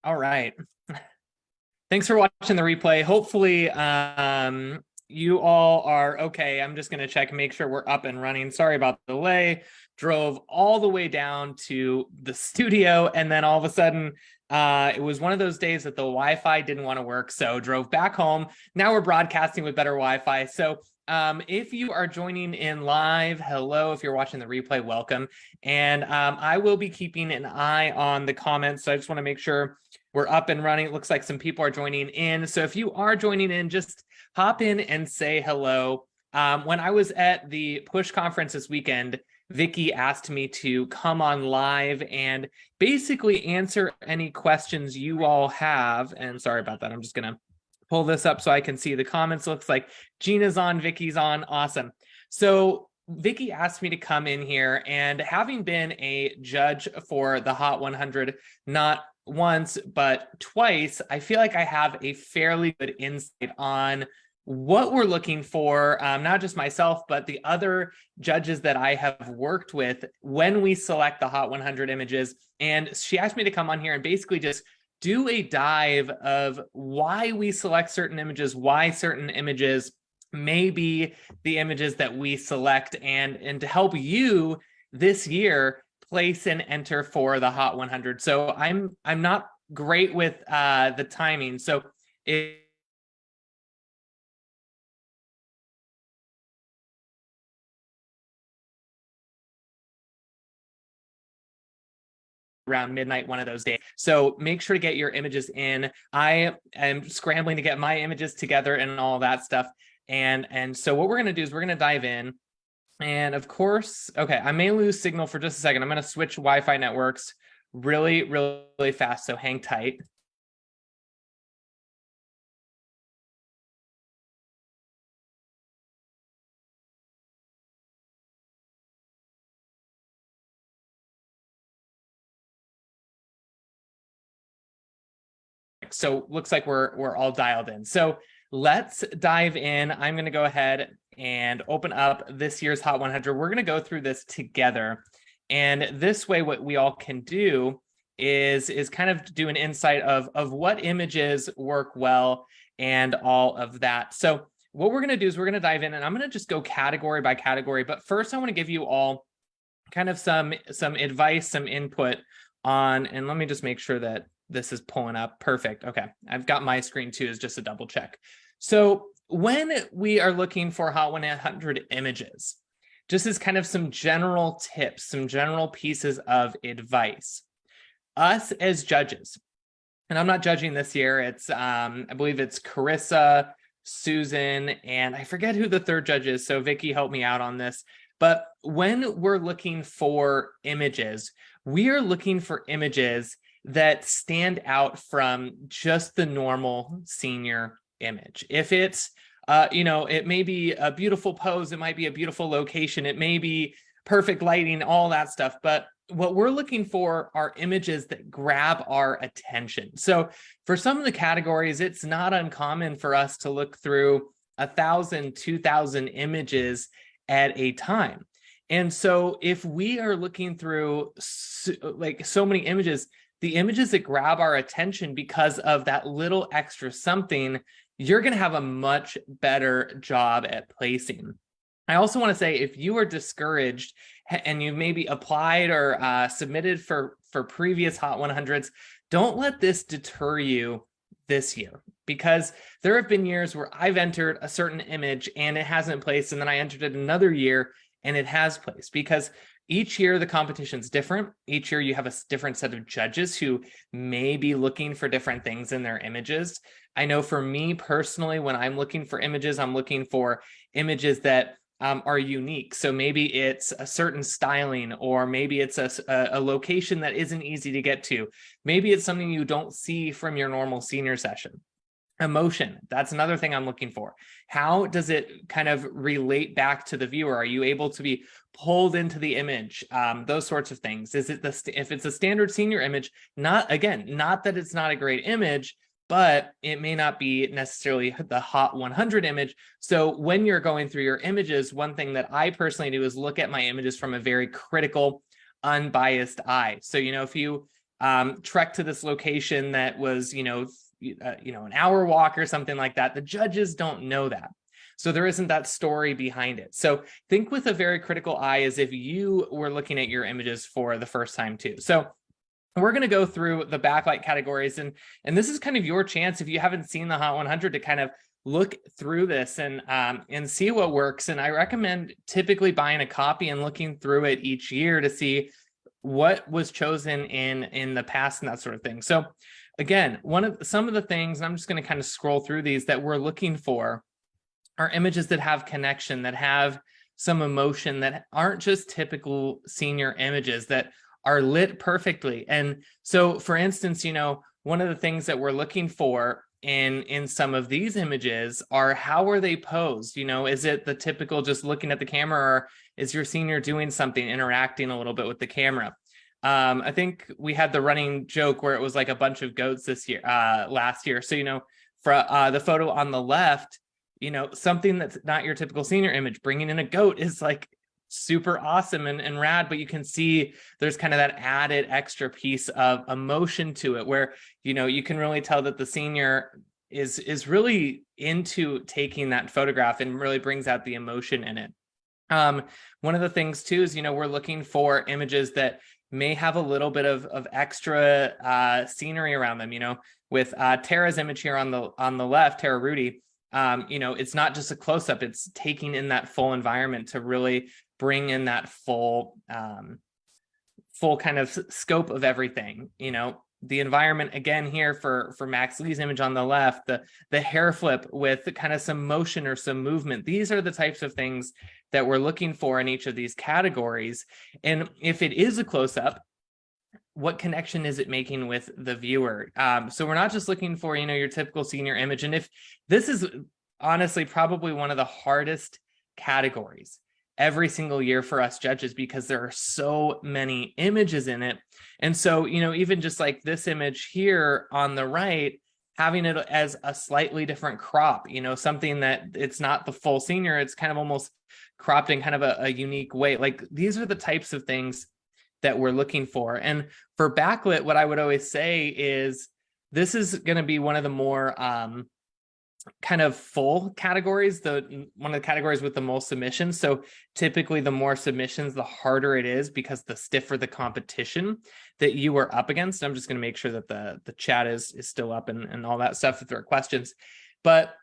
All right. Thanks for watching the replay. Hopefully, you all are okay. I'm just going to check and make sure we're up and running. Sorry about the delay. Drove all the way down to the studio, and then all of a sudden, it was one of those days that the Wi-Fi didn't want to work, so drove back home. Now we're broadcasting with better Wi-Fi. So if you are joining in live, hello. If you're watching the replay, welcome. And I will be keeping an eye on the comments. So I just want to make sure we're up and running. It looks like some people are joining in. So if you are joining in, just hop in and say hello. When I was at the Push conference this weekend, Vicky asked me to come on live and basically answer any questions you all have. And sorry about that. I'm just going to pull this up so I can see the comments. Looks like Gina's on, Vicky's on. Awesome. So Vicky asked me to come in here, and having been a judge for the Hot 100, not once, but twice, I feel like I have a fairly good insight on what we're looking for, not just myself, but the other judges that I have worked with when we select the Hot 100 images. And she asked me to come on here and basically just do a dive of why we select certain images, why certain images may be the images that we select, and to help you this year place and enter for the Hot 100. So I'm not great with the timing. So around midnight one of those days. So make sure to get your images in. I am scrambling to get my images together and all that stuff. And so what we're going to do is we're going to dive in. And of course, okay, I may lose signal for just a second. I'm going to switch Wi-Fi networks really, really fast. So hang tight. So looks like we're all dialed in. So let's dive in. I'm going to go ahead and open up this year's Hot 100. We're going to go through this together. And this way, what we all can do is kind of do an insight of what images work well and all of that. So what we're going to do is we're going to dive in, and I'm going to just go category by category. But first, I want to give you all kind of some advice, some input on, and let me just make sure that this is pulling up. Perfect. Okay. I've got my screen too, as just a double check. So when we are looking for Hot 100 images, just as kind of some general tips, some general pieces of advice, us as judges, and I'm not judging this year. It's, I believe it's Carissa, Susan, and I forget who the third judge is. So Vicky, help me out on this. But when we're looking for images, we are looking for images that stand out from just the normal senior image. If it's, it may be a beautiful pose, it might be a beautiful location, it may be perfect lighting, all that stuff. But what we're looking for are images that grab our attention. So for some of the categories, it's not uncommon for us to look through 1,000, 2,000 images at a time. And so if we are looking through so many images, the images that grab our attention because of that little extra something, you're going to have a much better job at placing. I also want to say, if you are discouraged and you maybe applied or submitted for previous Hot 100s, don't let this deter you this year, because there have been years where I've entered a certain image and it hasn't placed, and then I entered it another year and it has placed, because each year the competition's different. Each year you have a different set of judges who may be looking for different things in their images. I know for me personally, when I'm looking for images, I'm looking for images that are unique. So maybe it's a certain styling, or maybe it's a location that isn't easy to get to. Maybe it's something you don't see from your normal senior session. Emotion, that's another thing I'm looking for. How does it kind of relate back to the viewer? Are you able to be pulled into the image? Those sorts of things. Is it if it's a standard senior image, not that it's not a great image, but it may not be necessarily the Hot 100 image. So when you're going through your images, one thing that I personally do is look at my images from a very critical, unbiased eye. So, if you trek to this location that was, an hour walk or something like that. The judges don't know that. So there isn't that story behind it. So think with a very critical eye as if you were looking at your images for the first time too. So we're going to go through the backlight categories, and this is kind of your chance, if you haven't seen the Hot 100, to kind of look through this and see what works. And I recommend typically buying a copy and looking through it each year to see what was chosen in the past and that sort of thing. So again, some of the things, and I'm just going to kind of scroll through these, that we're looking for are images that have connection, that have some emotion, that aren't just typical senior images, that are lit perfectly. And so, for instance, one of the things that we're looking for in some of these images are, how are they posed? Is it the typical just looking at the camera, or is your senior doing something, interacting a little bit with the camera? I think we had the running joke where it was like a bunch of goats last year. So, for the photo on the left, something that's not your typical senior image, bringing in a goat is like super awesome and rad, but you can see there's kind of that added extra piece of emotion to it, where you can really tell that the senior is really into taking that photograph and really brings out the emotion in it. One of the things too is we're looking for images that may have a little bit of extra scenery around them. With Tara's image here on the left, Tara Rudy, it's not just a close-up, it's taking in that full environment to really bring in that full kind of scope of everything. The environment again here for Max Lee's image on the left, the hair flip with kind of some motion or some movement. These are the types of things that we're looking for in each of these categories. And if it is a close-up, what connection is it making with the viewer? So we're not just looking for, your typical senior image. And if this is honestly probably one of the hardest categories every single year for us judges, because there are so many images in it. And so, even just like this image here on the right, having it as a slightly different crop, something that it's not the full senior, it's kind of almost cropped in kind of a unique way. Like, these are the types of things that we're looking for. And for backlit, what I would always say is this is going to be one of the more kind of full categories, one of the categories with the most submissions. So typically the more submissions, the harder it is, because the stiffer the competition that you are up against. I'm just going to make sure that the chat is still up and all that stuff if there are questions. But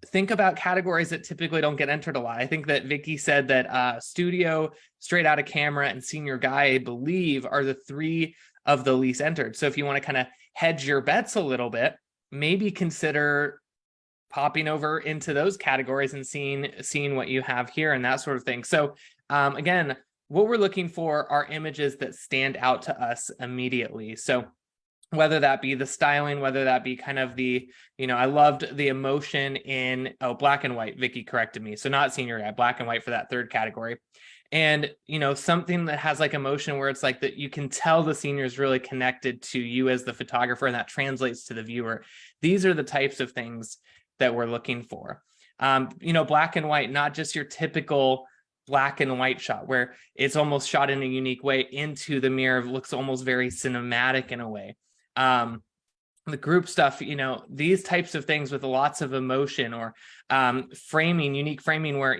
think about categories that typically don't get entered a lot. I think that Vicky said that studio, straight out of camera, and senior guy, I believe, are the three of the least entered. So if you want to kind of hedge your bets a little bit, maybe consider popping over into those categories and seeing what you have here and that sort of thing. So again, what we're looking for are images that stand out to us immediately. So whether that be the styling, whether that be kind of I loved the emotion in, black and white, Vicky corrected me. So not senior guy, black and white for that third category. And, something that has like emotion where it's like that you can tell the senior is really connected to you as the photographer, and that translates to the viewer. These are the types of things that we're looking for. Black and white, not just your typical black and white shot where it's almost shot in a unique way into the mirror, looks almost very cinematic in a way. The group stuff, these types of things with lots of emotion, or framing, unique framing where,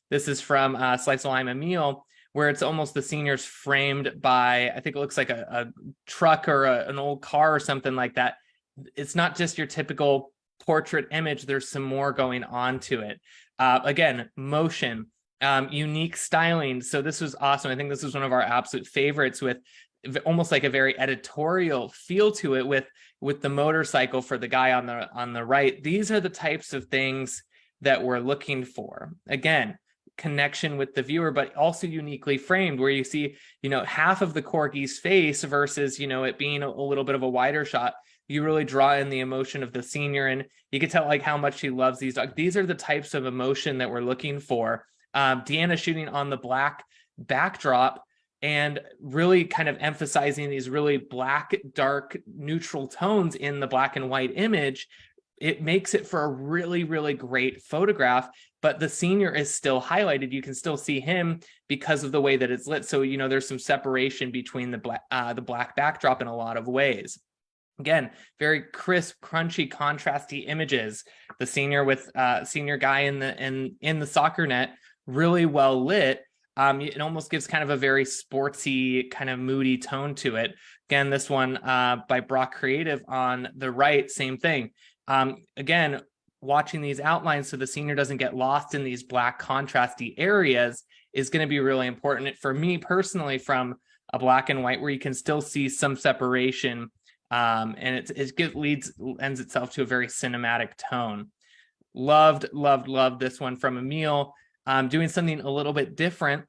this is from Slice of Lima Meal, where it's almost the seniors framed by, I think it looks like a truck or an old car or something like that. It's not just your typical portrait image. There's some more going on to it. Again, motion, unique styling. So this was awesome. I think this was one of our absolute favorites, with almost like a very editorial feel to it, with the motorcycle for the guy on the right. These are the types of things that we're looking for. Again, connection with the viewer, but also uniquely framed, where you see, half of the corgi's face versus, it being a little bit of a wider shot. You really draw in the emotion of the senior, and you can tell like how much he loves these dogs. These are the types of emotion that we're looking for. Deanna shooting on the black backdrop and really kind of emphasizing these really black, dark, neutral tones in the black and white image. It makes it for a really, really great photograph, but the senior is still highlighted. You can still see him because of the way that it's lit. So, there's some separation between the black backdrop in a lot of ways. Again, very crisp, crunchy, contrasty images. The senior with senior guy in the soccer net, really well lit. It almost gives kind of a very sportsy, kind of moody tone to it. Again, this one by Brock Creative on the right, same thing. Again, watching these outlines so the senior doesn't get lost in these black contrasty areas is going to be really important for me personally, from a black and white where you can still see some separation. And it lends itself to a very cinematic tone. Loved this one from Emil. Doing something a little bit different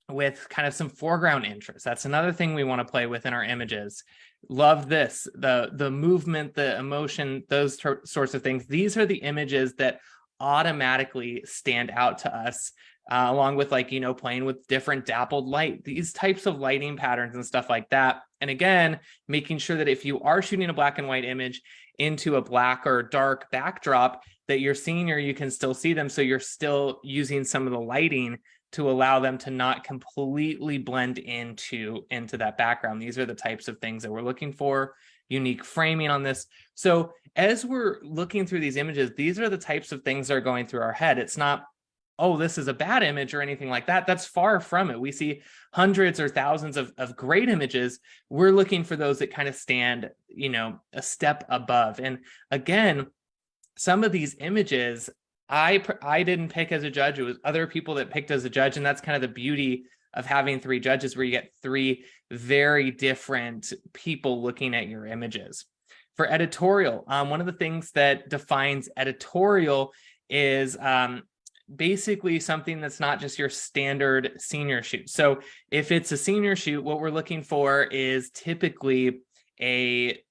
with kind of some foreground interest. That's another thing we want to play with in our images. Love this, the movement, the emotion, those sorts of things. These are the images that automatically stand out to us, along with playing with different dappled light, these types of lighting patterns and stuff like that. And again, making sure that if you are shooting a black and white image into a black or dark backdrop, that your senior, you can still see them. So you're still using some of the lighting to allow them to not completely blend into that background. These are the types of things that we're looking for. Unique framing on this. So as we're looking through these images, these are the types of things that are going through our head. It's not, oh, this is a bad image or anything like that. That's far from it. We see hundreds or thousands of great images. We're looking for those that kind of stand, a step above. And again, some of these images, I didn't pick as a judge. It was other people that picked as a judge. And that's kind of the beauty of having three judges, where you get three very different people looking at your images. For editorial, one of the things that defines editorial is basically something that's not just your standard senior shoot. So if it's a senior shoot, what we're looking for is typically a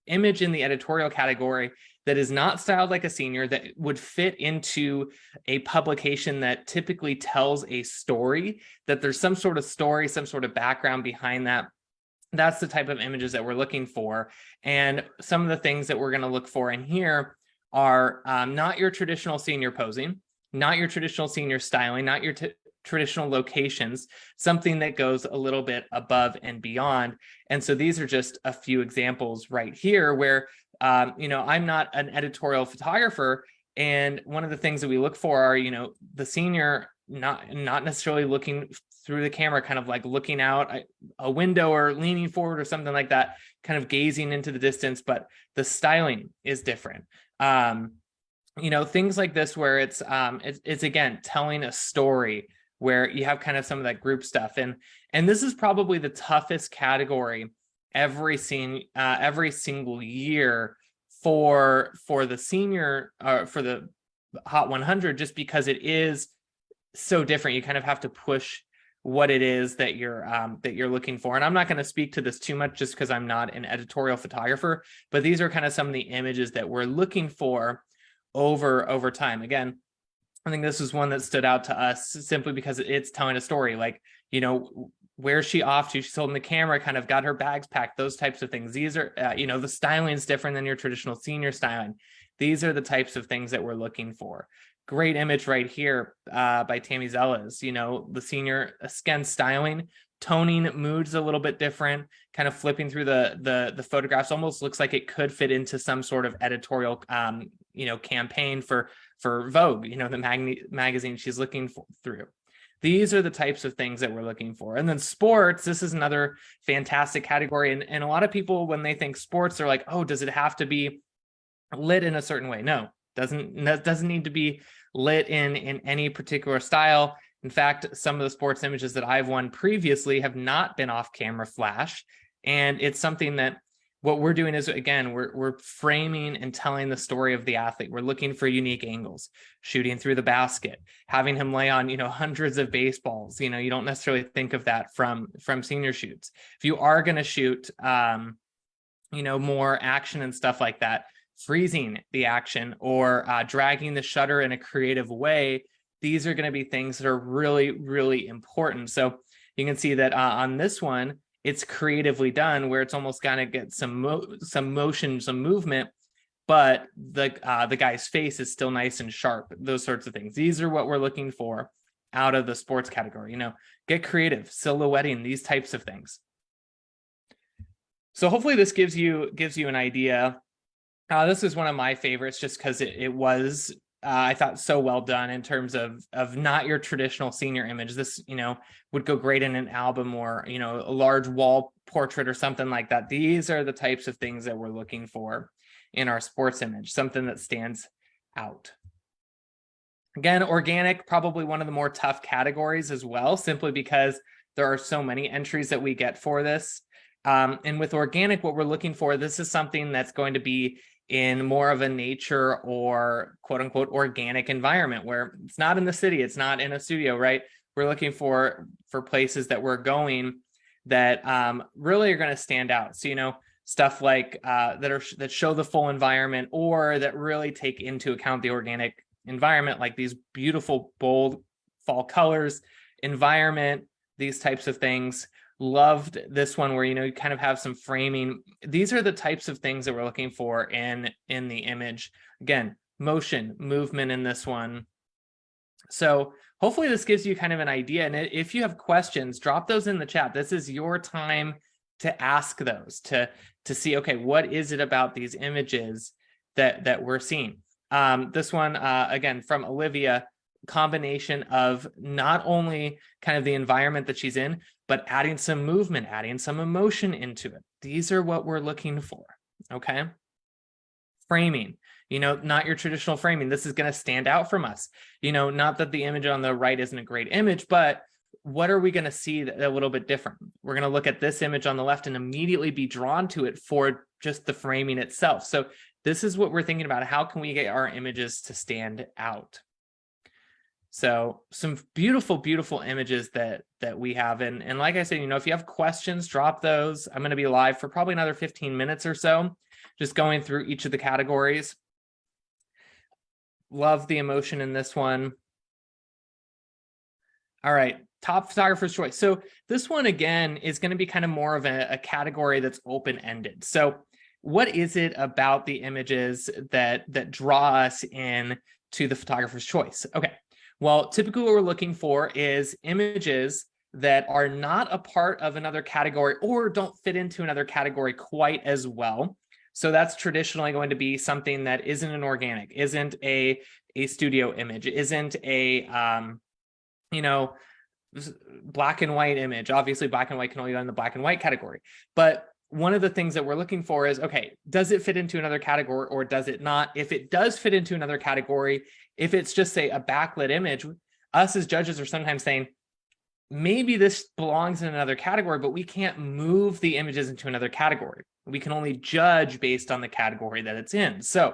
image in the editorial category that is not styled like a senior, that would fit into a publication that typically tells a story, that there's some sort of story, some sort of background behind that. That's the type of images that we're looking for. And some of the things that we're going to look for in here are not your traditional senior posing, not your traditional senior styling, not your traditional locations, something that goes a little bit above and beyond. And so these are just a few examples right here where, I'm not an editorial photographer. And one of the things that we look for are, the senior not necessarily looking through the camera, kind of like looking out a window or leaning forward or something like that, kind of gazing into the distance, but the styling is different. Things like this where it's again telling a story, where you have kind of some of that group stuff. And this is probably the toughest category every single year for the senior, for the Hot 100, just because it is so different. You kind of have to push what it is that you're looking for. And I'm not going to speak to this too much just because I'm not an editorial photographer, but these are kind of some of the images that we're looking for over time. Again, I think this is one that stood out to us simply because it's telling a story. Like, where's she off to? She's holding the camera, kind of got her bags packed, those types of things. These are, the styling is different than your traditional senior styling. These are the types of things that we're looking for. Great image right here by Tammy Zellas. The senior, again, styling, toning moods a little bit different, kind of flipping through the photographs. Almost looks like it could fit into some sort of editorial, campaign for Vogue, the magazine she's looking through. These are the types of things that we're looking for. And then sports, this is another fantastic category. And a lot of people, when they think sports, they're like, oh, does it have to be lit in a certain way? No, doesn't need to be lit in any particular style. In fact, some of the sports images that I've won previously have not been off camera flash. And it's something that what we're doing is, again, we're framing and telling the story of the athlete. We're looking for unique angles, shooting through the basket, having him lay on, hundreds of baseballs. You don't necessarily think of that from senior shoots. If you are going to shoot, more action and stuff like that, freezing the action or dragging the shutter in a creative way, these are going to be things that are really, really important. So you can see that on this one, it's creatively done, where it's almost going to get some motion, some movement, but the guy's face is still nice and sharp, those sorts of things. These are what we're looking for out of the sports category. You know, get creative, silhouetting, these types of things. So hopefully this gives you an idea. This is one of my favorites just because it was I thought so well done in terms of not your traditional senior image. This, you know, would go great in an album or, you know, a large wall portrait or something like that. These are the types of things that we're looking for in our sports image, something that stands out. Again, organic, probably one of the more tough categories as well, simply because there are so many entries that we get for this. And with organic, what we're looking for, this is something that's going to be in more of a nature or quote unquote organic environment where it's not in the city, it's not in a studio, right? We're looking for places that we're going that really are going to stand out. So, you know, stuff like that show the full environment or that really take into account the organic environment, like these beautiful, bold fall colors, environment, these types of things. Loved this one where, you know, you kind of have some framing. These are the types of things that we're looking for in the image. Again, motion, movement in this one. So hopefully this gives you kind of an idea. And if you have questions, drop those in the chat. This is your time to ask those, to see, okay, what is it about these images that we're seeing? This one, again, from Olivia, combination of not only kind of the environment that she's in, but adding some movement, adding some emotion into it. These are what we're looking for, okay? Framing, you know, not your traditional framing. This is going to stand out from us. You know, not that the image on the right isn't a great image, but what are we going to see a little bit different? We're going to look at this image on the left and immediately be drawn to it for just the framing itself. So this is what we're thinking about. How can we get our images to stand out? So some beautiful, beautiful images that we have. And like I said, you know, if you have questions, drop those. I'm going to be live for probably another 15 minutes or so, just going through each of the categories. Love the emotion in this one. All right, top photographer's choice. So this one, again, is going to be kind of more of a category that's open-ended. So what is it about the images that draw us in to the photographer's choice? Okay. Well, typically what we're looking for is images that are not a part of another category or don't fit into another category quite as well. So that's traditionally going to be something that isn't an organic, isn't a studio image, isn't a, you know, black and white image. Obviously, black and white can only go in the black and white category. But one of the things that we're looking for is, okay, does it fit into another category or does it not? If it does fit into another category, if it's just, say, a backlit image, us as judges are sometimes saying, maybe this belongs in another category, but we can't move the images into another category. We can only judge based on the category that it's in. So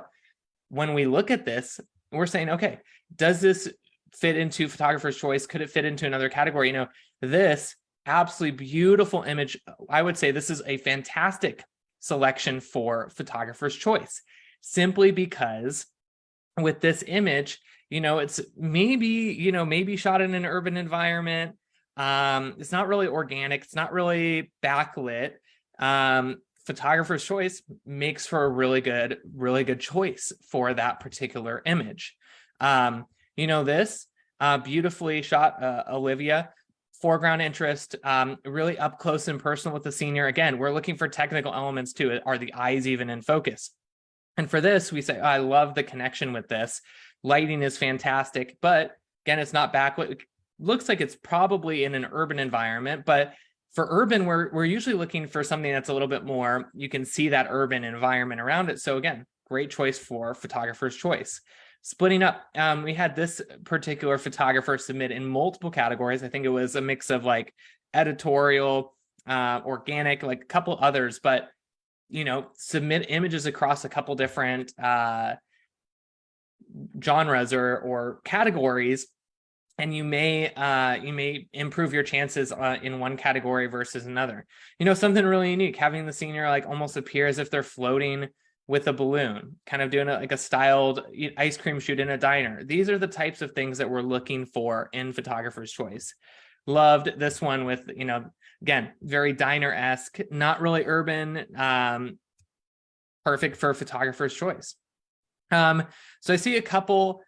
when we look at this, we're saying, okay, does this fit into photographer's choice? Could it fit into another category? You know, this absolutely beautiful image. I would say this is a fantastic selection for photographer's choice, simply because with this image, you know, it's maybe shot in an urban environment. It's not really organic. It's not really backlit. Photographer's choice makes for a really good choice for that particular image. You know, this beautifully shot, Olivia, foreground interest, really up close and personal with the senior. Again, we're looking for technical elements too. Are the eyes even in focus? And for this, we say, oh, I love the connection with this. Lighting is fantastic, but again, it's not backlit. It looks like it's probably in an urban environment, but for urban, we're usually looking for something that's a little bit more, you can see that urban environment around it. So again, great choice for photographer's choice. Splitting up, we had this particular photographer submit in multiple categories. I think it was a mix of like editorial, organic, like a couple others, but you know, submit images across a couple different genres or categories, and you may improve your chances in one category versus another. You know, something really unique, having the senior like almost appear as if they're floating with a balloon, kind of doing like a styled ice cream shoot in a diner. These are the types of things that we're looking for in photographer's choice. Loved this one with, you know, again, very diner-esque, not really urban, perfect for photographer's choice. So I see a couple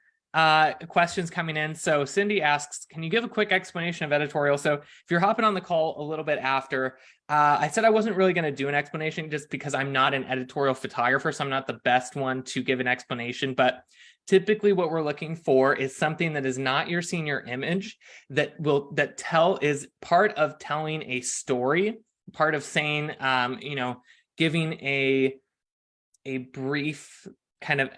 questions coming in. So Cindy asks, can you give a quick explanation of editorial? So if you're hopping on the call a little bit after, I said I wasn't really going to do an explanation just because I'm not an editorial photographer, so I'm not the best one to give an explanation. But typically what we're looking for is something that is not your senior image, that is part of telling a story, part of saying, giving a brief kind of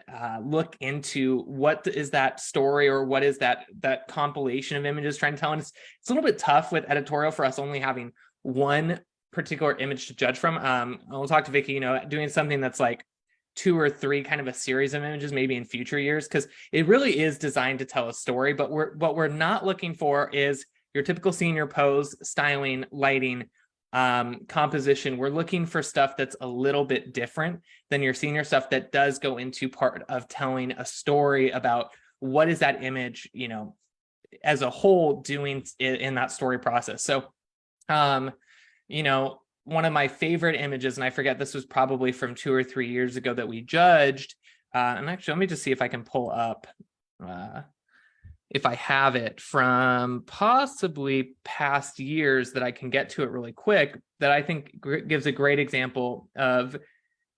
look into what is that story, or what is that compilation of images trying to tell. And it's a little bit tough with editorial for us only having one particular image to judge from. We'll talk to Vicky, doing something that's like 2 or 3 kind of a series of images maybe in future years, because it really is designed to tell a story. But what we're not looking for is your typical senior pose, styling, lighting, composition. We're looking for stuff that's a little bit different than your senior stuff, that does go into part of telling a story about what is that image, as a whole doing in that story process. So, one of my favorite images, and I forget, this was probably from 2 or 3 years ago that we judged. And actually, let me just see if I can pull up if I have it from possibly past years, that I can get to it really quick, that I think gives a great example of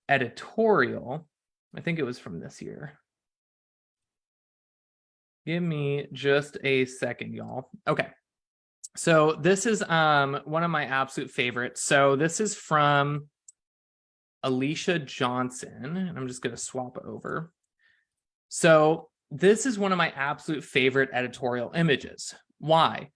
editorial. I think it was from this year. Give me just a second, y'all. Okay. So this is one of my absolute favorites. So this is from Alicia Johnson, and I'm just going to swap over. So this is one of my absolute favorite editorial images. Why?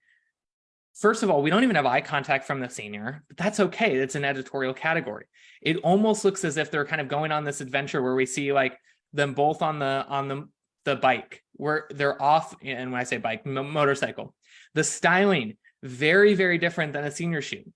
First of all, we don't even have eye contact from the senior, but that's okay. It's an editorial category. It almost looks as if they're kind of going on this adventure where we see like them both on the bike, where they're off. And when I say bike, motorcycle, the styling, very, very different than a senior shoot.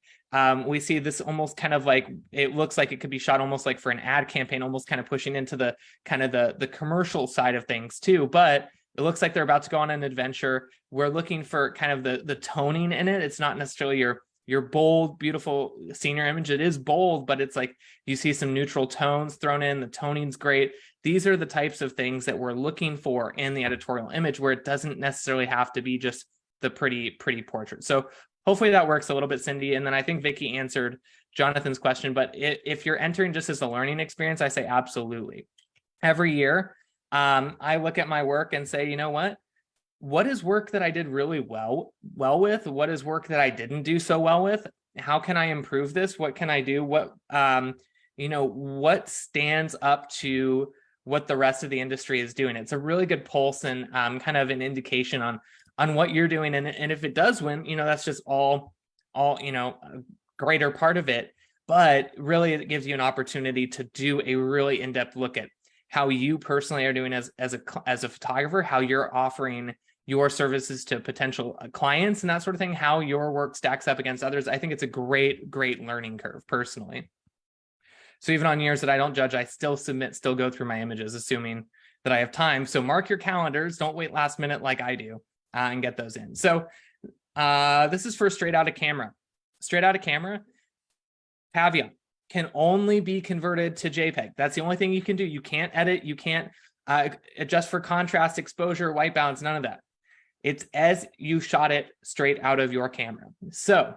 We see this almost kind of like, it looks like it could be shot almost like for an ad campaign, almost kind of pushing into the kind of the commercial side of things too. But it looks like they're about to go on an adventure. We're looking for kind of the toning in it. It's not necessarily your bold, beautiful senior image. It is bold, but it's like you see some neutral tones thrown in. The toning's great. These are the types of things that we're looking for in the editorial image, where it doesn't necessarily have to be just the pretty portrait. So hopefully that works a little bit, Cindy. And then I think Vicky answered Jonathan's question, but if you're entering just as a learning experience, I say absolutely. Every year, I look at my work and say, you know what is work that I did really well with? What is work that I didn't do so well with? How can I improve this? What can I do? What stands up to what the rest of the industry is doing? It's a really good pulse and kind of an indication on what you're doing. And if it does win, that's just all, a greater part of it. But really, it gives you an opportunity to do a really in-depth look at how you personally are doing as a photographer, how you're offering your services to potential clients and that sort of thing, how your work stacks up against others. I think it's a great learning curve personally. So even on years that I don't judge, I still go through my images, assuming that I have time. So mark your calendars. Don't wait last minute like I do. And get those in. So this is for straight out of camera. Straight out of camera, caveat, can only be converted to JPEG. That's the only thing you can do. You can't edit. You can't adjust for contrast, exposure, white balance, none of that. It's as you shot it straight out of your camera. So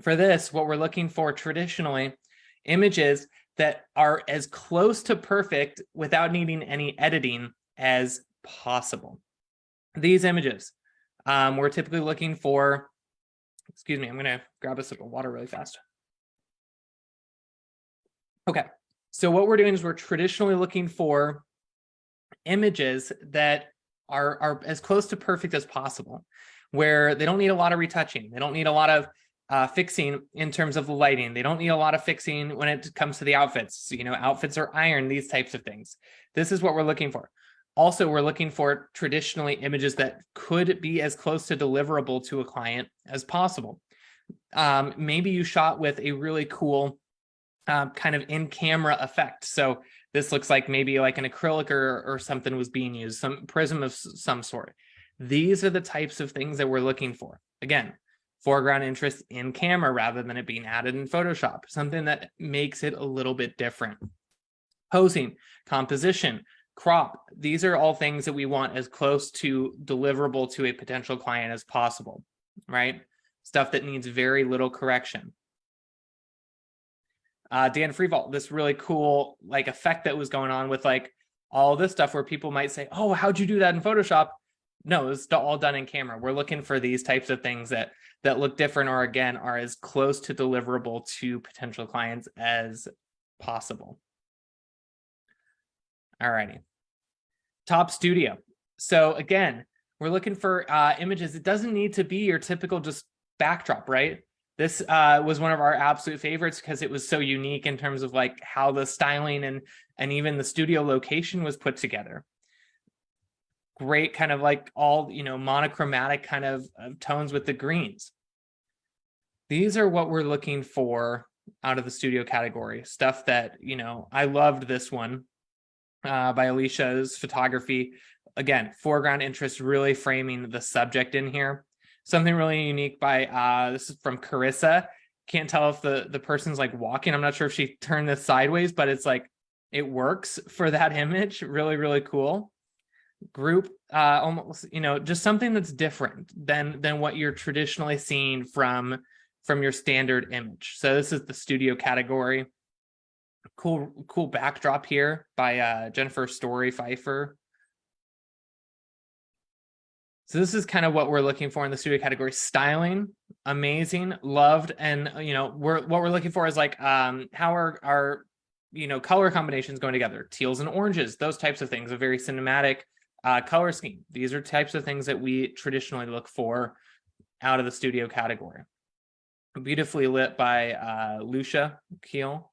for this, what we're looking for traditionally, images that are as close to perfect without needing any editing as possible. These images, we're typically looking for, excuse me, I'm going to grab a sip of water really fast. Okay, so what we're doing is we're traditionally looking for images that are as close to perfect as possible, where they don't need a lot of retouching. They don't need a lot of fixing in terms of the lighting. They don't need a lot of fixing when it comes to the outfits. Outfits are ironed, these types of things. This is what we're looking for. Also, we're looking for traditionally images that could be as close to deliverable to a client as possible. Maybe you shot with a really cool kind of in-camera effect. So this looks like maybe like an acrylic or something was being used, some prism of some sort. These are the types of things that we're looking for. Again, foreground interest in camera rather than it being added in Photoshop, something that makes it a little bit different. Posing, composition, Crop. These are all things that we want as close to deliverable to a potential client as possible, right? Stuff that needs very little correction. Dan Freevault, this really cool like effect that was going on with like all this stuff where people might say, oh, how'd you do that in Photoshop? No, it's all done in camera. We're looking for these types of things that look different, or again, are as close to deliverable to potential clients as possible. All righty. Top Studio. So again, we're looking for images. It doesn't need to be your typical just backdrop, right? This was one of our absolute favorites because it was so unique in terms of like how the styling and even the studio location was put together. Great kind of like all, monochromatic kind of tones with the greens. These are what we're looking for out of the studio category. Stuff that, I loved this one by Alicia's photography. Again, foreground interest, really framing the subject in here. Something really unique by, this is from Carissa. Can't tell if the person's like walking. I'm not sure if she turned this sideways, but it's like, it works for that image. Really, really cool. Group, almost, just something that's different than what you're traditionally seeing from your standard image. So this is the studio category. Cool backdrop here by Jennifer Story Pfeiffer. So this is kind of what we're looking for in the studio category. Styling, amazing, loved. And, what we're looking for is like, how are our, color combinations going together? Teals and oranges, those types of things, a very cinematic color scheme. These are types of things that we traditionally look for out of the studio category. Beautifully lit by Lucia Keel.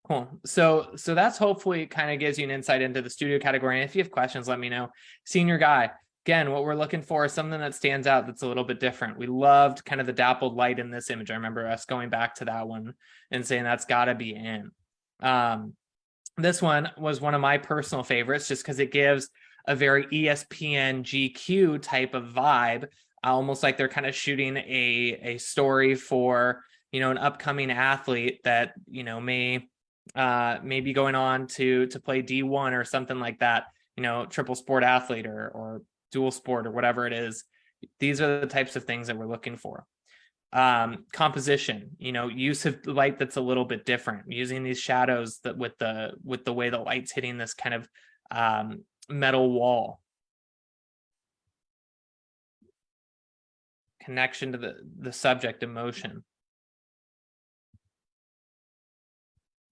Cool. So that's hopefully kind of gives you an insight into the studio category. And if you have questions, let me know. Senior guy. Again, what we're looking for is something that stands out that's a little bit different. We loved kind of the dappled light in this image. I remember us going back to that one and saying that's got to be in. This one was one of my personal favorites just because it gives a very ESPN GQ type of vibe, almost like they're kind of shooting a story for, an upcoming athlete that, may be going on to play D1 or something like that, triple sport athlete or dual sport or whatever it is. These are the types of things that we're looking for. Composition, use of light that's a little bit different, using these shadows that with the way the light's hitting this kind of metal wall. Connection to the subject emotion.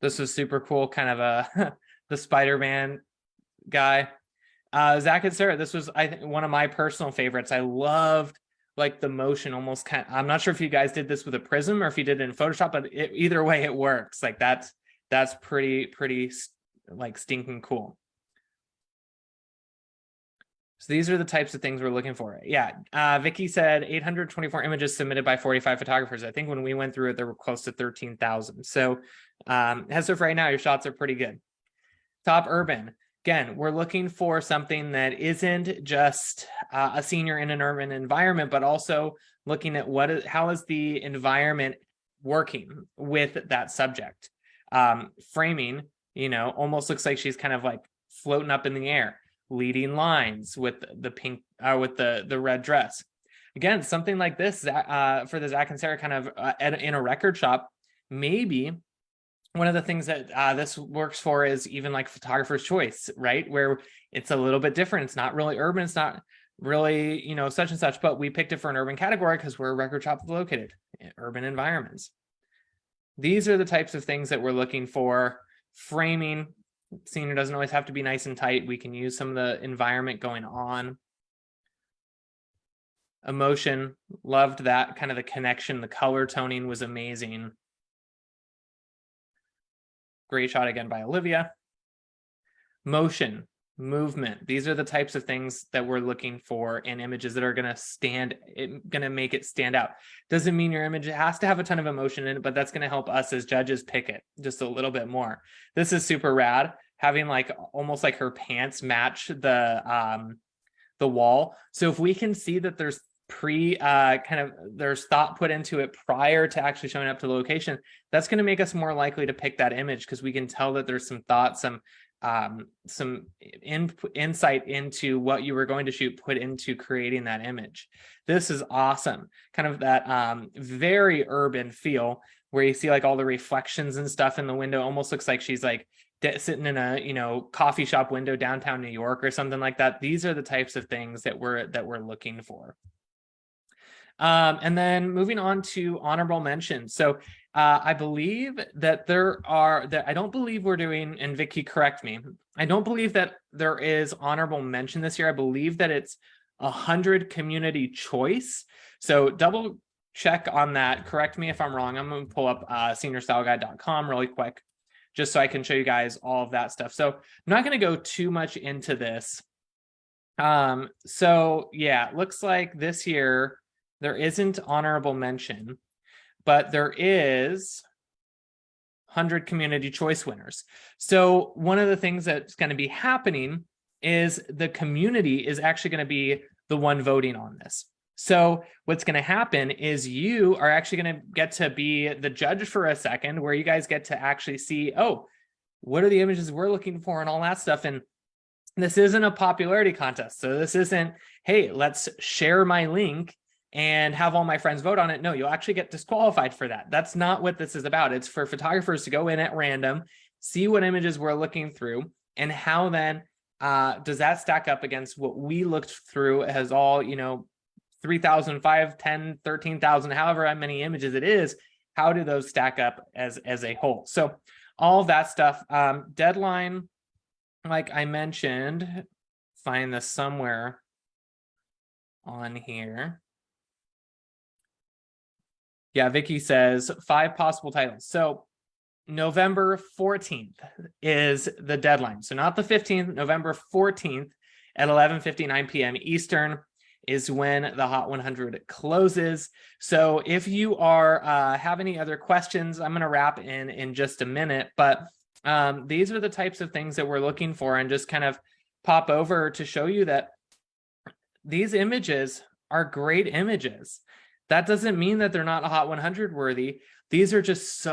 This was super cool, kind of the Spider-Man guy. Zach and Sarah, this was, I think, one of my personal favorites. I loved like the motion, almost kind of, I'm not sure if you guys did this with a prism or if you did it in Photoshop, but either way it works. Like that's pretty like stinking cool. So these are the types of things we're looking for. Yeah. Vicky said 824 images submitted by 45 photographers. I think when we went through it, there were close to 13,000. So as of right now, your shots are pretty good. Top urban. Again, we're looking for something that isn't just a senior in an urban environment, but also looking at how is the environment working with that subject. Framing, almost looks like she's kind of like floating up in the air. Leading lines with the pink, with the red dress. Again, something like this for the Zach and Sarah kind of in a record shop. Maybe one of the things that this works for is even like photographer's choice, right? Where it's a little bit different. It's not really urban. It's not really, such and such, but we picked it for an urban category because we're a record shop located in urban environments. These are the types of things that we're looking for. Framing. Senior doesn't always have to be nice and tight. We can use some of the environment going on. Emotion, loved that kind of the connection. The color toning was amazing. Great shot again by Olivia. Motion, movement. These are the types of things that we're looking for in images that are going to make it stand out. Doesn't mean your image has to have a ton of emotion in it, but that's going to help us as judges pick it just a little bit more. This is super rad, having like almost like her pants match the wall. So if we can see that there's kind of there's thought put into it prior to actually showing up to the location, that's going to make us more likely to pick that image because we can tell that there's some thought, some insight into what you were going to shoot put into creating that image. This is awesome. Kind of that very urban feel where you see like all the reflections and stuff in the window. Almost looks like she's like sitting in a coffee shop window downtown New York or something like that. These are the types of things that we're looking for. And then moving on to honorable mentions. So I believe that I don't believe we're doing, and Vicky, correct me, I don't believe that there is honorable mention this year. I believe that it's 100 community choice. So double check on that. Correct me if I'm wrong. I'm going to pull up seniorstyleguide.com really quick, just so I can show you guys all of that stuff. So I'm not going to go too much into this. So yeah, it looks like this year there isn't honorable mention, but there is 100 community choice winners. So one of the things that's going to be happening is the community is actually going to be the one voting on this. So what's going to happen is you are actually going to get to be the judge for a second, where you guys get to actually see, oh, what are the images we're looking for and all that stuff. And this isn't a popularity contest. So this isn't, hey, let's share my link and have all my friends vote on it. No, you'll actually get disqualified for that. That's not what this is about. It's for photographers to go in at random, see what images we're looking through, and how then does that stack up against what we looked through as all, 3,000, 5, 10, 13,000, however many images it is. How do those stack up as a whole? So all of that stuff. Deadline, like I mentioned, find this somewhere on here. Yeah, Vicky says 5 possible titles. So November 14th is the deadline. So not the 15th, November 14th at 11:59 p.m. Eastern is when the Hot 100 closes. So if you are have any other questions, I'm going to wrap in just a minute, but these are the types of things that we're looking for, and just kind of pop over to show you that these images are great images. That doesn't mean that they're not Hot 100 worthy. These are just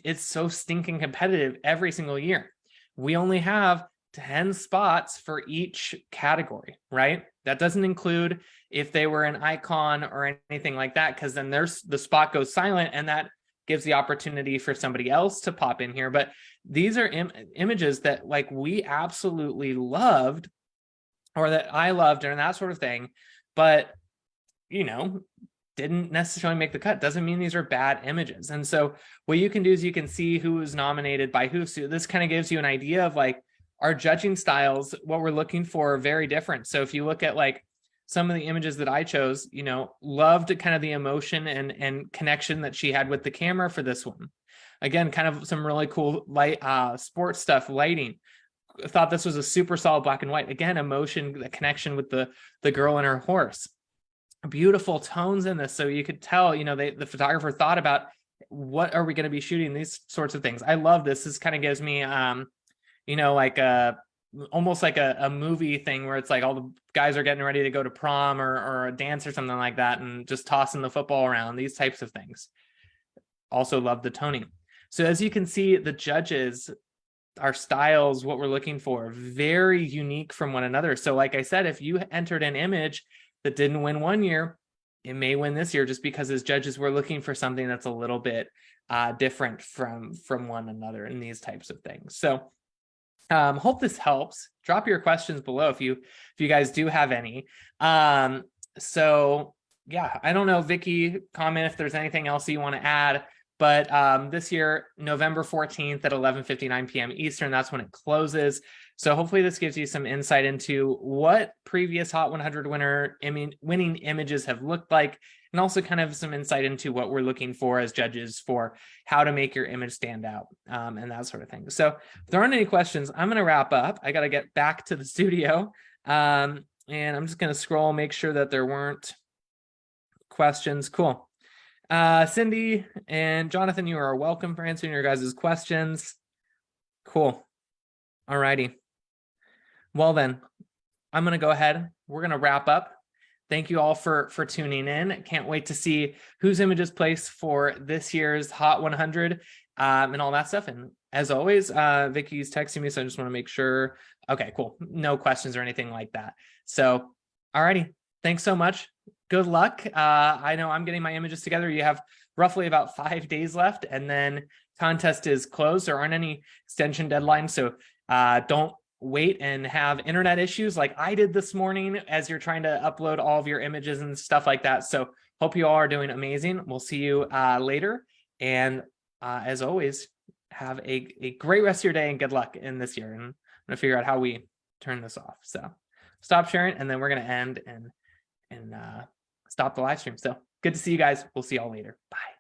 it's so stinking competitive every single year. We only have 10 spots for each category, right? That doesn't include if they were an icon or anything like that, because then the spot goes silent, and that gives the opportunity for somebody else to pop in here. But these are images that like we absolutely loved, or that I loved, and that sort of thing, but didn't necessarily make the cut. Doesn't mean these are bad images. And so what you can do is you can see who was nominated by who. So this kind of gives you an idea of like our judging styles, what we're looking for are very different. So if you look at like some of the images that I chose, loved kind of the emotion and connection that she had with the camera for this one. Again, kind of some really cool light sports stuff, lighting. I thought this was a super solid black and white. Again, emotion, the connection with the girl and her horse. Beautiful tones in this, so you could tell the photographer thought about what are we going to be shooting, these sorts of things. I love this. This kind of gives me like almost like a movie thing where it's like all the guys are getting ready to go to prom or a dance or something like that, and just tossing the football around, these types of things. Also love the toning. So as you can see, the judges, our styles, what we're looking for, very unique from one another. So like I said, if you entered an image that didn't win one year, it may win this year, just because as judges we're looking for something that's a little bit different from one another in these types of things. So hope this helps. Drop your questions below if you guys do have any. So yeah, I don't know, Vicky, comment if there's anything else you want to add. But this year, November 14th at 11:59 p.m. Eastern, that's when it closes. So hopefully this gives you some insight into what previous Hot 100 winning images have looked like, and also kind of some insight into what we're looking for as judges for how to make your image stand out, and that sort of thing. So if there aren't any questions, I'm going to wrap up. I got to get back to the studio, and I'm just going to scroll, make sure that there weren't questions. Cool. Cindy and Jonathan, you are welcome for answering your guys' questions. Cool. All righty. Well then, I'm going to go ahead. We're going to wrap up. Thank you all for tuning in. Can't wait to see whose images place for this year's Hot 100 and all that stuff. And as always, Vicky's texting me, so I just want to make sure. Okay, cool. No questions or anything like that. So, alrighty. Thanks so much. Good luck. I know I'm getting my images together. You have roughly about 5 days left, and then contest is closed. There aren't any extension deadlines, so don't wait and have internet issues like I did this morning as you're trying to upload all of your images and stuff like that. So hope you all are doing amazing. We'll see you later. And as always, have a great rest of your day and good luck in this year. And I'm gonna figure out how we turn this off. So stop sharing, and then we're gonna end and stop the live stream. So good to see you guys. We'll see y'all later. Bye.